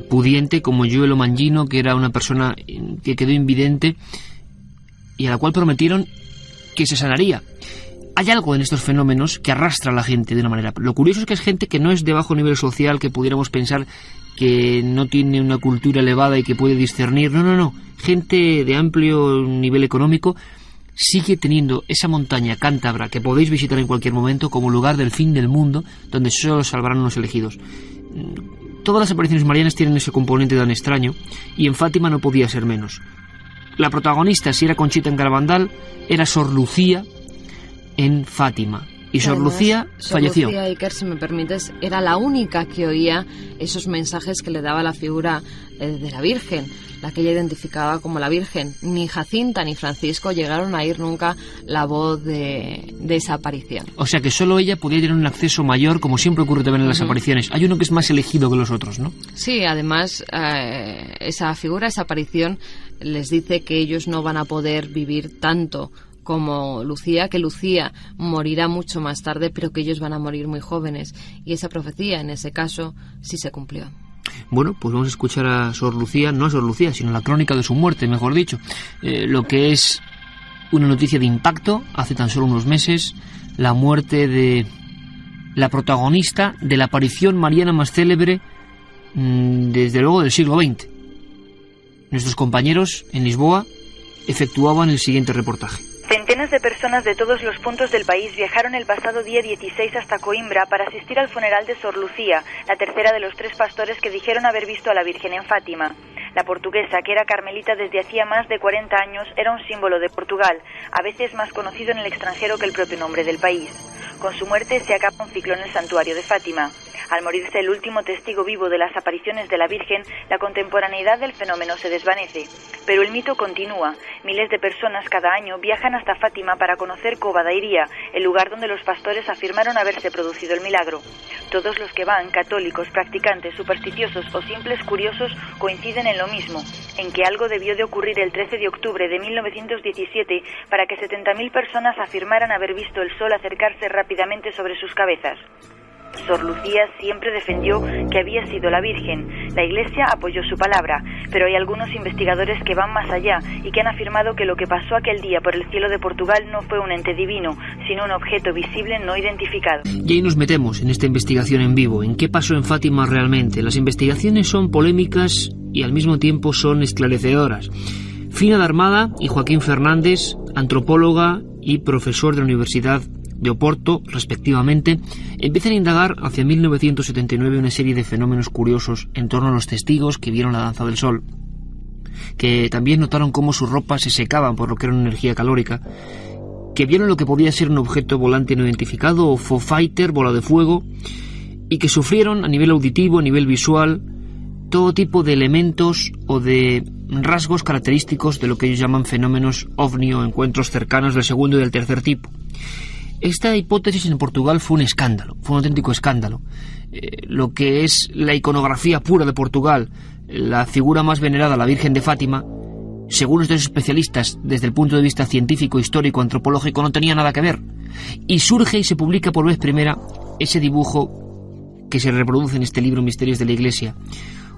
pudiente como Joel Mangino, que era una persona que quedó invidente y a la cual prometieron que se sanaría. Hay algo en estos fenómenos que arrastra a la gente de una manera. Lo curioso es que es gente que no es de bajo nivel social, que pudiéramos pensar que no tiene una cultura elevada y que puede discernir. No. Gente de amplio nivel económico sigue teniendo esa montaña cántabra que podéis visitar en cualquier momento como lugar del fin del mundo, donde solo salvarán los elegidos. Todas las apariciones marianas tienen ese componente tan extraño, y en Fátima no podía ser menos. La protagonista, si era Conchita en Garabandal, era Sor Lucía en Fátima. Y Sor Lucía falleció. Sor Lucía, Iker, si me permites, era la única que oía esos mensajes que le daba la figura de la Virgen, la que ella identificaba como la Virgen. Ni Jacinta ni Francisco llegaron a oír nunca la voz de esa aparición. O sea que solo ella podía tener un acceso mayor, como siempre ocurre también en las apariciones. Hay uno que es más elegido que los otros, ¿no? Sí, además, esa figura, esa aparición, les dice que ellos no van a poder vivir tanto como Lucía, que Lucía morirá mucho más tarde, pero que ellos van a morir muy jóvenes. Y esa profecía, en ese caso, sí se cumplió. Bueno, pues vamos a escuchar a Sor Lucía, no a Sor Lucía, sino la crónica de su muerte, mejor dicho. Lo que es una noticia de impacto, hace tan solo unos meses, la muerte de la protagonista de la aparición mariana más célebre, desde luego, del siglo XX. Nuestros compañeros en Lisboa efectuaban el siguiente reportaje. Centenas de personas de todos los puntos del país viajaron el pasado día 16 hasta Coimbra para asistir al funeral de Sor Lucía, la tercera de los 3 pastores que dijeron haber visto a la Virgen en Fátima. La portuguesa, que era carmelita desde hacía más de 40 años, era un símbolo de Portugal, a veces más conocido en el extranjero que el propio nombre del país. Con su muerte se acaba un ciclo en el santuario de Fátima. Al morirse el último testigo vivo de las apariciones de la Virgen, la contemporaneidad del fenómeno se desvanece. Pero el mito continúa. Miles de personas cada año viajan hasta Fátima para conocer Cova da Iria, el lugar donde los pastores afirmaron haberse producido el milagro. Todos los que van, católicos, practicantes, supersticiosos o simples curiosos, coinciden en lo mismo, en que algo debió de ocurrir el 13 de octubre de 1917 para que 70.000 personas afirmaran haber visto el sol acercarse rápidamente sobre sus cabezas. Sor Lucía siempre defendió que había sido la Virgen. La Iglesia apoyó su palabra, pero hay algunos investigadores que van más allá y que han afirmado que lo que pasó aquel día por el cielo de Portugal no fue un ente divino, sino un objeto visible no identificado. Y ahí nos metemos en esta investigación en vivo, en qué pasó en Fátima realmente. Las investigaciones son polémicas y al mismo tiempo son esclarecedoras. Fina de Armada y Joaquín Fernández, antropóloga y profesor de la Universidad de Oporto, respectivamente, empiezan a indagar hacia 1979 una serie de fenómenos curiosos en torno a los testigos que vieron la danza del sol, que también notaron cómo sus ropas se secaban por lo que era una energía calórica, que vieron lo que podía ser un objeto volante no identificado o Foo Fighter, bola de fuego, y que sufrieron a nivel auditivo, a nivel visual, todo tipo de elementos o de rasgos característicos de lo que ellos llaman fenómenos ovni o encuentros cercanos del segundo y del tercer tipo. Esta hipótesis en Portugal fue un escándalo, fue un auténtico escándalo. Lo que es la iconografía pura de Portugal, la figura más venerada, la Virgen de Fátima, según estos especialistas, desde el punto de vista científico, histórico, antropológico, no tenía nada que ver. Y surge y se publica por vez primera ese dibujo que se reproduce en este libro Misterios de la Iglesia.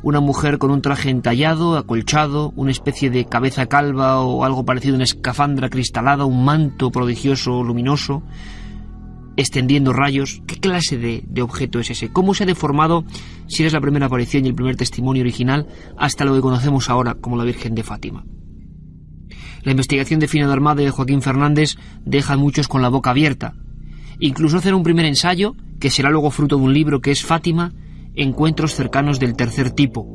Una mujer con un traje entallado, acolchado, una especie de cabeza calva o algo parecido a una escafandra cristalada, un manto prodigioso, luminoso, extendiendo rayos. ¿Qué clase de objeto es ese? ¿Cómo se ha deformado, si eres la primera aparición y el primer testimonio original, hasta lo que conocemos ahora como la Virgen de Fátima? La investigación de Fina de Armada y de Joaquín Fernández deja a muchos con la boca abierta. Incluso hacen un primer ensayo, que será luego fruto de un libro, que es Fátima, encuentros cercanos del tercer tipo.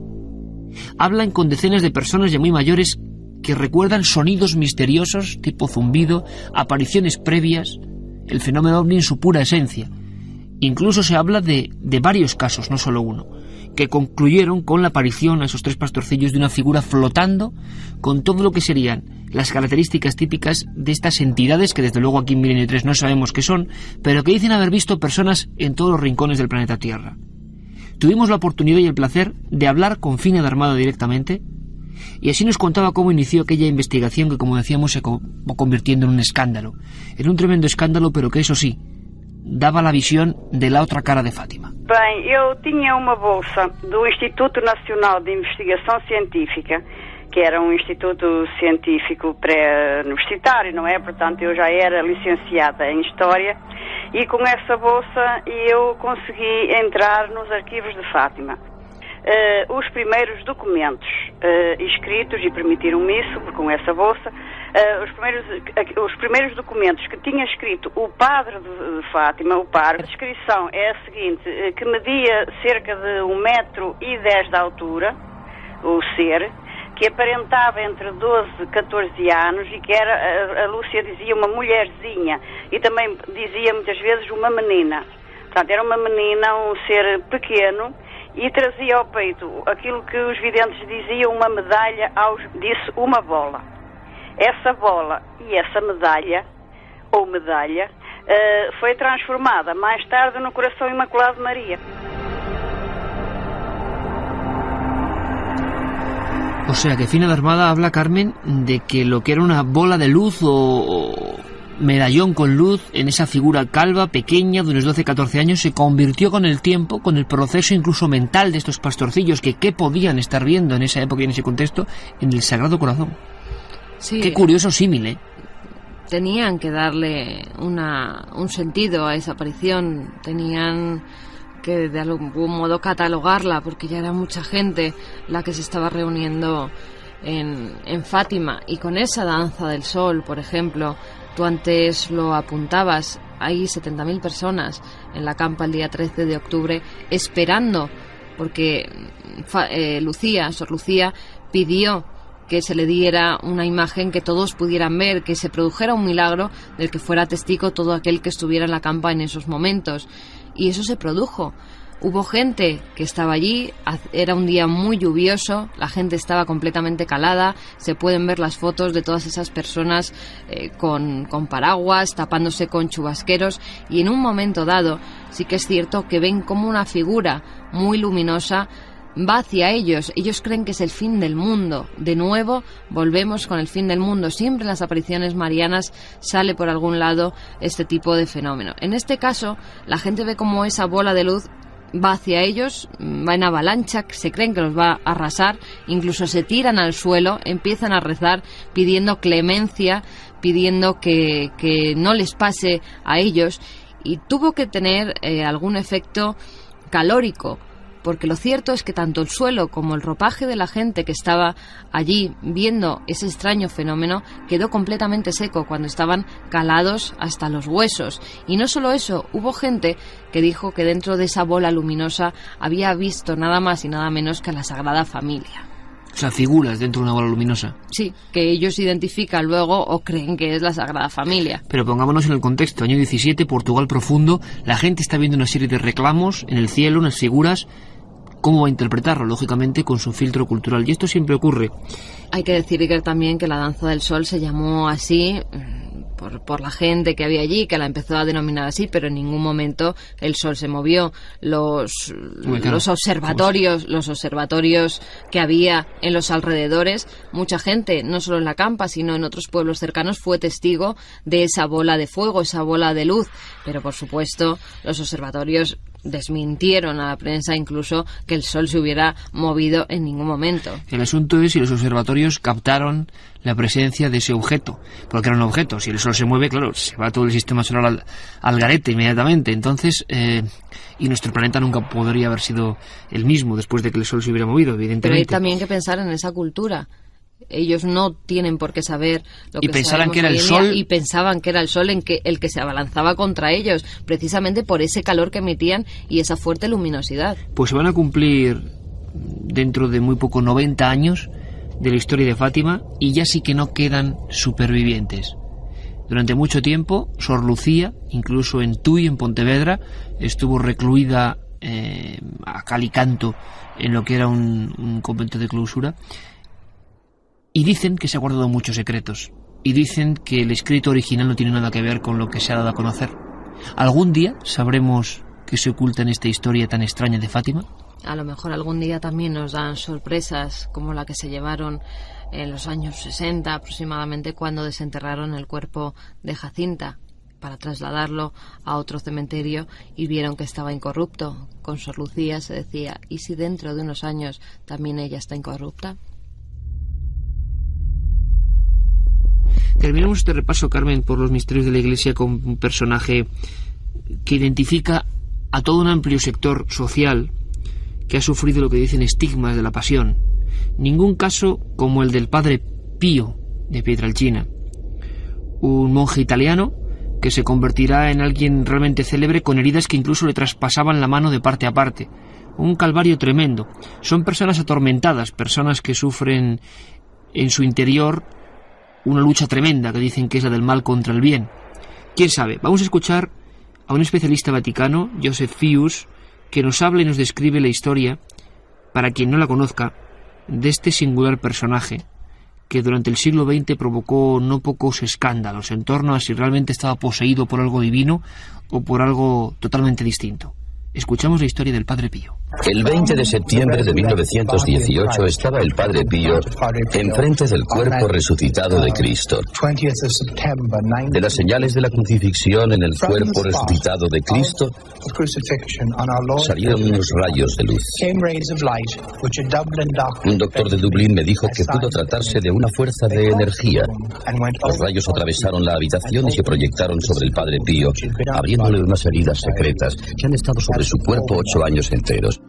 Hablan con decenas de personas ya muy mayores que recuerdan sonidos misteriosos tipo zumbido, apariciones previas, el fenómeno ovni en su pura esencia. Incluso se habla de varios casos, no solo uno, que concluyeron con la aparición a esos 3 pastorcillos de una figura flotando con todo lo que serían las características típicas de estas entidades que desde luego aquí en Milenio 3 no sabemos qué son, pero que dicen haber visto personas en todos los rincones del planeta Tierra. Tuvimos la oportunidad y el placer de hablar con Fina de Armada directamente, y así nos contaba cómo inició aquella investigación que, como decíamos, se acabó convirtiendo en un escándalo. En un tremendo escándalo, pero que, eso sí, daba la visión de la otra cara de Fátima. Bem, eu tinha uma bolsa do Instituto Nacional de Investigação Científica, que era um instituto científico pré-universitário, não é? Portanto, eu já era licenciada em História, e com essa bolsa eu consegui entrar nos arquivos de Fátima. Os primeiros documentos escritos, e permitiram-me isso, com essa bolsa, os primeiros documentos que tinha escrito o padre de Fátima, o padre, a descrição é a seguinte, que media cerca de 1,10 metros de altura, o ser, que aparentava entre 12 e 14 anos e que era, a Lúcia dizia, uma mulherzinha, e também dizia muitas vezes uma menina. Portanto, era uma menina, um ser pequeno, e trazia ao peito aquilo que os videntes diziam, uma medalha, disse uma bola. Essa bola e essa medalha, foi transformada mais tarde no Coração Imaculado de Maria. O sea que Fina de Armada habla, Carmen, de que lo que era una bola de luz o medallón con luz en esa figura calva, pequeña, de unos 12-14 años, se convirtió con el tiempo, con el proceso incluso mental de estos pastorcillos, que qué podían estar viendo en esa época y en ese contexto, en el Sagrado Corazón. Sí. Qué curioso símil, ¿eh? Tenían que darle un sentido a esa aparición, tenían que de algún modo catalogarla, porque ya era mucha gente la que se estaba reuniendo en Fátima. Y con esa danza del sol, por ejemplo, tú antes lo apuntabas, hay 70.000 personas en la campa el día 13 de octubre esperando, porque Sor Lucía pidió que se le diera una imagen que todos pudieran ver, que se produjera un milagro del que fuera testigo todo aquel que estuviera en la campa en esos momentos. Y eso se produjo. Hubo gente que estaba allí, era un día muy lluvioso, la gente estaba completamente calada, se pueden ver las fotos de todas esas personas con paraguas, tapándose con chubasqueros, y en un momento dado sí que es cierto que ven como una figura muy luminosa va hacia ellos. Ellos creen que es el fin del mundo. De nuevo volvemos con el fin del mundo. Siempre en las apariciones marianas sale por algún lado este tipo de fenómeno. En este caso, la gente ve como esa bola de luz va hacia ellos, va en avalancha, se creen que los va a arrasar, incluso se tiran al suelo, empiezan a rezar pidiendo clemencia, pidiendo que no les pase a ellos, y tuvo que tener algún efecto calórico, porque lo cierto es que tanto el suelo como el ropaje de la gente que estaba allí viendo ese extraño fenómeno quedó completamente seco cuando estaban calados hasta los huesos. Y no solo eso, hubo gente que dijo que dentro de esa bola luminosa había visto nada más y nada menos que a la Sagrada Familia. O sea, figuras dentro de una bola luminosa. Sí, que ellos identifican luego o creen que es la Sagrada Familia. Pero pongámonos en el contexto. Año 17, Portugal profundo, la gente está viendo una serie de reclamos en el cielo, unas figuras. ¿Cómo va a interpretarlo? Lógicamente con su filtro cultural. Y esto siempre ocurre. Hay que decir, Iker, también que la danza del sol se llamó así por la gente que había allí, que la empezó a denominar así, pero en ningún momento el sol se movió. Los observatorios que había en los alrededores, mucha gente, no solo en la campa, sino en otros pueblos cercanos, fue testigo de esa bola de fuego, esa bola de luz. Pero, por supuesto, los observatorios desmintieron a la prensa incluso que el sol se hubiera movido en ningún momento. El asunto es si los observatorios captaron la presencia de ese objeto, porque era un objeto. Si el sol se mueve, claro, se va todo el sistema solar al garete inmediatamente. Entonces, y nuestro planeta nunca podría haber sido el mismo después de que el sol se hubiera movido, evidentemente. Pero hay también que pensar en esa cultura. ellos no tienen por qué saber lo que pensaban sabemos que era hoy el en día, sol. y pensaban que era el sol el que se abalanzaba contra ellos, precisamente por ese calor que emitían y esa fuerte luminosidad. Pues se van a cumplir dentro de muy poco 90 años de la historia de Fátima, y ya sí que no quedan supervivientes. Durante mucho tiempo, Sor Lucía, incluso en Tui, en Pontevedra, estuvo recluida a cal y canto en lo que era un convento de clausura, y dicen que se ha guardado muchos secretos, y dicen que el escrito original no tiene nada que ver con lo que se ha dado a conocer. ¿Algún día sabremos qué se oculta en esta historia tan extraña de Fátima? A lo mejor algún día también nos dan sorpresas como la que se llevaron en los años 60 aproximadamente, cuando desenterraron el cuerpo de Jacinta para trasladarlo a otro cementerio y vieron que estaba incorrupto. Con Sor Lucía se decía, ¿y si dentro de unos años también ella está incorrupta? Terminamos este repaso, Carmen, por los misterios de la Iglesia con un personaje que identifica a todo un amplio sector social que ha sufrido lo que dicen estigmas de la pasión. Ningún caso como el del padre Pío de Pietrelcina, un monje italiano que se convertirá en alguien realmente célebre, con heridas que incluso le traspasaban la mano de parte a parte. Un calvario tremendo. Son personas atormentadas, personas que sufren en su interior una lucha tremenda, que dicen que es la del mal contra el bien. ¿Quién sabe? Vamos a escuchar a un especialista vaticano, Joseph Fius, que nos habla y nos describe la historia, para quien no la conozca, de este singular personaje que durante el siglo XX provocó no pocos escándalos en torno a si realmente estaba poseído por algo divino o por algo totalmente distinto. Escuchamos la historia del Padre Pío. El 20 de septiembre de 1918 estaba el Padre Pío enfrente del cuerpo resucitado de Cristo. De las señales de la crucifixión en el cuerpo resucitado de Cristo salieron unos rayos de luz. Un doctor de Dublín me dijo que pudo tratarse de una fuerza de energía. Los rayos atravesaron la habitación y se proyectaron sobre el Padre Pío, abriéndole unas heridas secretas que han estado sobre su cuerpo 8 años enteros.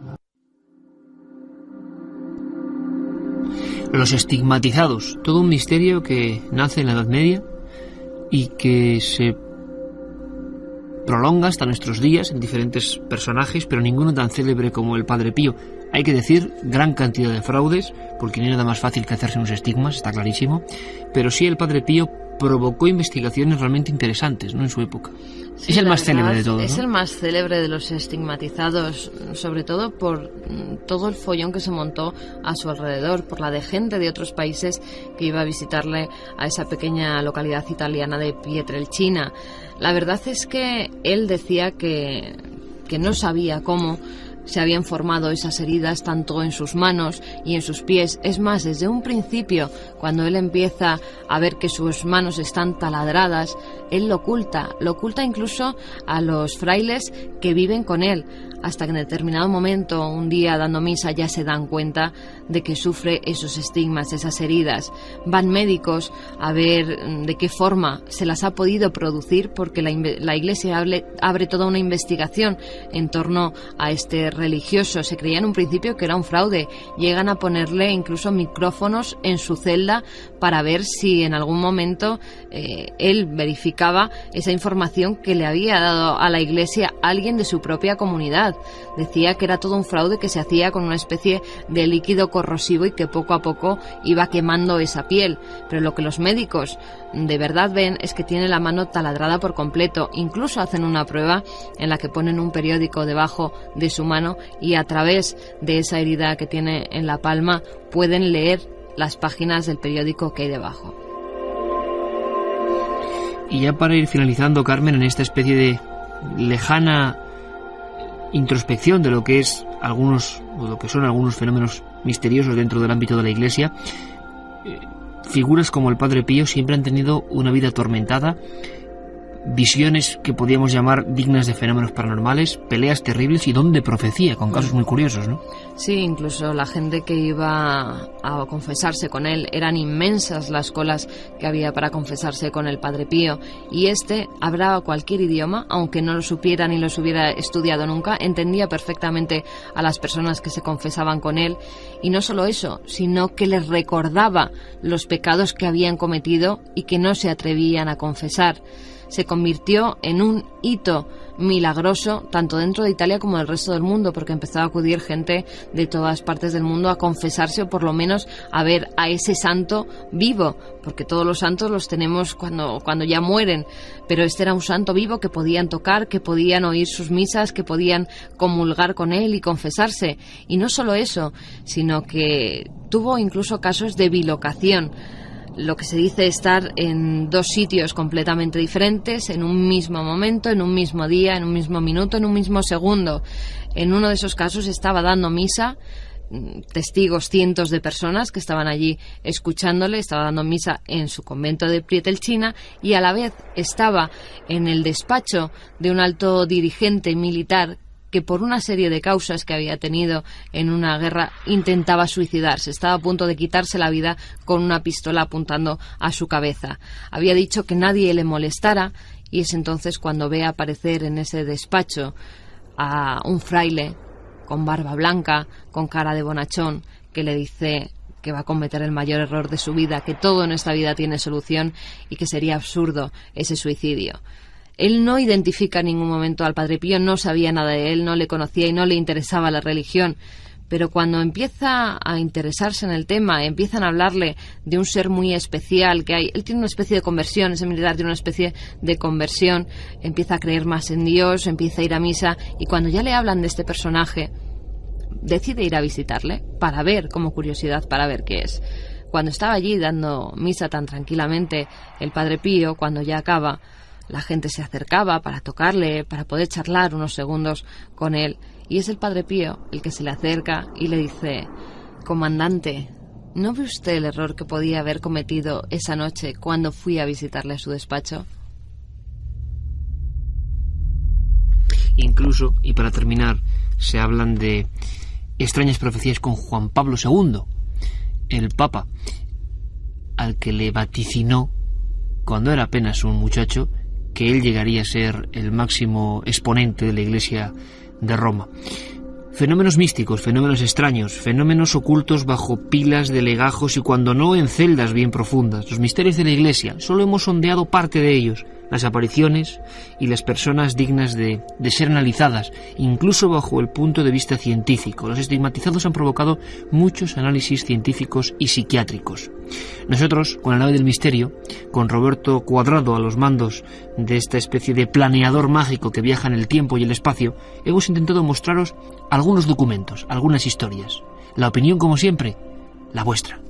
Los estigmatizados, todo un misterio que nace en la Edad Media y que se prolonga hasta nuestros días en diferentes personajes, pero ninguno tan célebre como el Padre Pío. Hay que decir, gran cantidad de fraudes, porque no hay nada más fácil que hacerse unos estigmas, está clarísimo, pero sí el Padre Pío provocó investigaciones realmente interesantes, ¿no?, en su época. Sí, es el más célebre de todos, ¿no? Es el más célebre de los estigmatizados, sobre todo por todo el follón que se montó a su alrededor, por la de gente de otros países que iba a visitarle a esa pequeña localidad italiana de Pietrelcina. La verdad es que él decía que no sabía cómo se habían formado esas heridas tanto en sus manos y en sus pies. Es más, desde un principio, cuando él empieza a ver que sus manos están taladradas, él lo oculta incluso a los frailes que viven con él, hasta que en determinado momento, un día dando misa, ya se dan cuenta de que sufre esos estigmas, esas heridas. Van médicos a ver de qué forma se las ha podido producir, porque la Iglesia abre toda una investigación en torno a este religioso. Se creía en un principio que era un fraude. Llegan a ponerle incluso micrófonos en su celda para ver si en algún momento él verificaba esa información que le había dado a la Iglesia alguien de su propia comunidad. Decía que era todo un fraude que se hacía con una especie de líquido corrosivo y que poco a poco iba quemando esa piel. Pero lo que los médicos de verdad ven es que tiene la mano taladrada por completo. Incluso hacen una prueba en la que ponen un periódico debajo de su mano y a través de esa herida que tiene en la palma pueden leer las páginas del periódico que hay debajo. Y ya para ir finalizando, Carmen, en esta especie de lejana introspección de lo que es lo que son algunos fenómenos misteriosos dentro del ámbito de la Iglesia, figuras como el Padre Pío siempre han tenido una vida atormentada, visiones que podíamos llamar dignas de fenómenos paranormales, peleas terribles y don de profecía, con casos muy curiosos, ¿no? Sí, incluso la gente que iba a confesarse con él, eran inmensas las colas que había para confesarse con el Padre Pío, y hablaba cualquier idioma, aunque no lo supiera ni los hubiera estudiado nunca, entendía perfectamente a las personas que se confesaban con él, y no solo eso, sino que les recordaba los pecados que habían cometido y que no se atrevían a confesar. Se convirtió en un hito milagroso tanto dentro de Italia como del resto del mundo, porque empezó a acudir gente de todas partes del mundo a confesarse, o por lo menos a ver a ese santo vivo, porque todos los santos los tenemos cuando ya mueren, pero este era un santo vivo que podían tocar, que podían oír sus misas, que podían comulgar con él y confesarse. Y no solo eso, sino que tuvo incluso casos de bilocación, lo que se dice estar en dos sitios completamente diferentes, en un mismo momento, en un mismo día, en un mismo minuto, en un mismo segundo. En uno de esos casos estaba dando misa, testigos, cientos de personas que estaban allí escuchándole, estaba dando misa en su convento de Pietrelcina, y a la vez estaba en el despacho de un alto dirigente militar que por una serie de causas que había tenido en una guerra intentaba suicidarse, estaba a punto de quitarse la vida con una pistola apuntando a su cabeza. Había dicho que nadie le molestara, y es entonces cuando ve aparecer en ese despacho a un fraile con barba blanca, con cara de bonachón, que le dice que va a cometer el mayor error de su vida, que todo en esta vida tiene solución y que sería absurdo ese suicidio. Él no identifica en ningún momento al Padre Pío, no sabía nada de él, no le conocía y no le interesaba la religión. Pero cuando empieza a interesarse en el tema, empiezan a hablarle de un ser muy especial que hay. Él tiene una especie de conversión, ese militar tiene una especie de conversión, empieza a creer más en Dios, empieza a ir a misa, y cuando ya le hablan de este personaje, decide ir a visitarle para ver, como curiosidad, para ver qué es. Cuando estaba allí dando misa tan tranquilamente el Padre Pío, cuando ya acaba, la gente se acercaba para tocarle, para poder charlar unos segundos con él. Y es el Padre Pío el que se le acerca y le dice: comandante, ¿no ve usted el error que podía haber cometido esa noche cuando fui a visitarle a su despacho? Incluso, y para terminar, se hablan de extrañas profecías con Juan Pablo II, el Papa, al que le vaticinó, cuando era apenas un muchacho, que él llegaría a ser el máximo exponente de la Iglesia de Roma. Fenómenos místicos, fenómenos extraños, fenómenos ocultos bajo pilas de legajos y cuando no en celdas bien profundas. Los misterios de la Iglesia, solo hemos sondeado parte de ellos, las apariciones y las personas dignas de ser analizadas, incluso bajo el punto de vista científico. Los estigmatizados han provocado muchos análisis científicos y psiquiátricos. Nosotros, con la nave del misterio, con Roberto Cuadrado a los mandos de esta especie de planeador mágico que viaja en el tiempo y el espacio, hemos intentado mostraros algunos documentos, algunas historias. La opinión, como siempre, la vuestra.